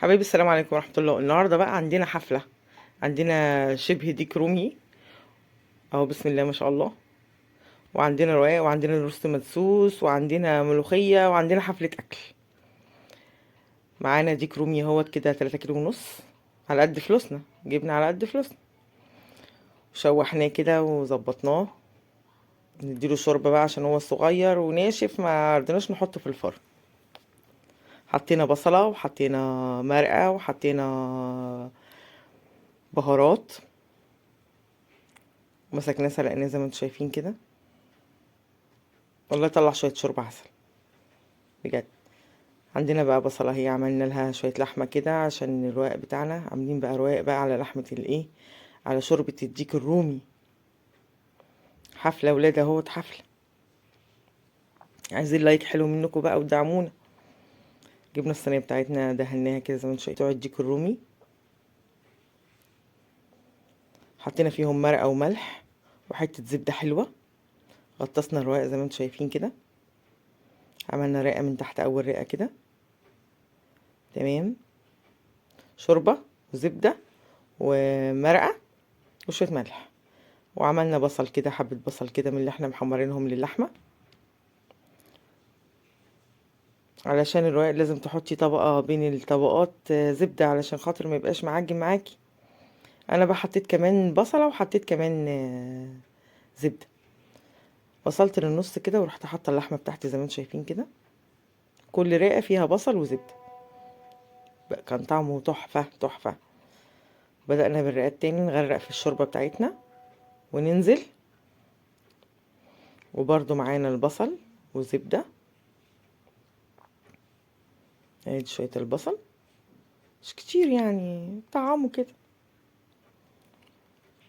حبايبي السلام عليكم ورحمة الله. النهاردة بقى عندنا حفلة، عندنا شبه ديك رومي اهو، بسم الله ما شاء الله. وعندنا رواية وعندنا رز مدسوس وعندنا ملوخية وعندنا حفلة أكل. معانا ديك رومي اهوت كده 3 كيلو ونص، على قد فلوسنا، جبنا على قد فلوسنا وشوحناه كده وظبطناه. نديله شوربة بقى عشان هو صغير وناشف، ما رضيناش نحطه في الفرن. حطينا بصلة وحطينا مرقة وحطينا بهارات، ومسكناه سلقناه زي ما انتم شايفين كده. والله طلع شوية شوربة عسل بجد. عندنا بقى بصلة اهي، عملنا لها شوية لحمة كده عشان الرواق بتاعنا، عاملين بقى رواق بقى على لحمة الايه، على شوربة الديك الرومي. حفلة ولاد اهوت، حفلة. عايزين لايك حلو منكم بقى ودعمونا. جبنا الصينية بتاعتنا دهناها كده زي ما انتم شايفين بتوع الديك الرومي، حطينا فيهم مرقة وملح وحتة زبدة حلوة. غطسنا الرواق زي ما انتم شايفين كده، عملنا رقة من تحت، اول رقة كده تمام. شوربة وزبدة ومرقة وشوية ملح، وعملنا بصل كده، حبة بصل كده من اللي احنا محمرينهم للحمة. علشان الرقاق لازم تحطي طبقة بين الطبقات زبدة علشان خاطر ما يبقاش معجن معاكي. انا بقى حطيت كمان بصلة وحطيت كمان زبدة. وصلت للنص كده ورحت حاطة اللحمة بتاعتي زي ما انتم شايفين كده، كل رقة فيها بصل وزبدة. بقى كان طعمه تحفة تحفة. بدأنا بالرقات تاني، نغرق في الشوربة بتاعتنا وننزل. وبرضو معانا البصل وزبدة، ادي شوية البصل مش كتير يعني، طعمه كده.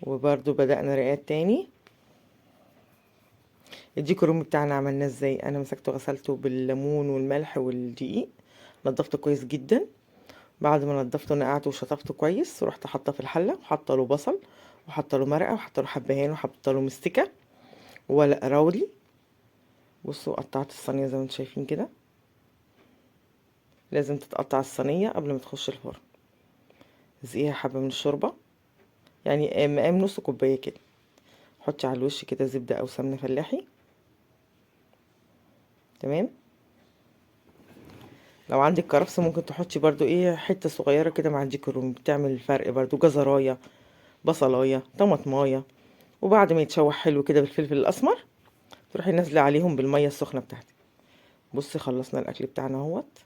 وبرضو بدأنا رقات تاني. الديك الرومي بتاعنا عملناه ازاي؟ انا مسكته غسلته بالليمون والملح والدقيق، نضفته كويس جدا. بعد ما نضفته نقعته وشطفته كويس، ورحت حاطه في الحله وحاطه له بصل وحاطه له مرقه وحاطه له حبهان وحاطه له مستكه ولا راولي. بصوا قطعت الصينيه زي ما انتم شايفين كده، لازم تتقطع الصينيه قبل ما تخش الفرن. زقيها حبه من الشوربه، يعني مقام نص كوبايه كده. حطي على الوش كده زبده او سمنه فلاحي تمام. لو عندك كرفس ممكن تحطي برضو ايه حته صغيره كده مع الديك الرومي، بتعمل فرق برضو. جزرايه، بصلايه، طماطمايه. وبعد ما يتشوح حلو كده بالفلفل الاسمر، تروحي نازله عليهم بالميه السخنه بتاعتك. بصي خلصنا الاكل بتاعنا اهوت.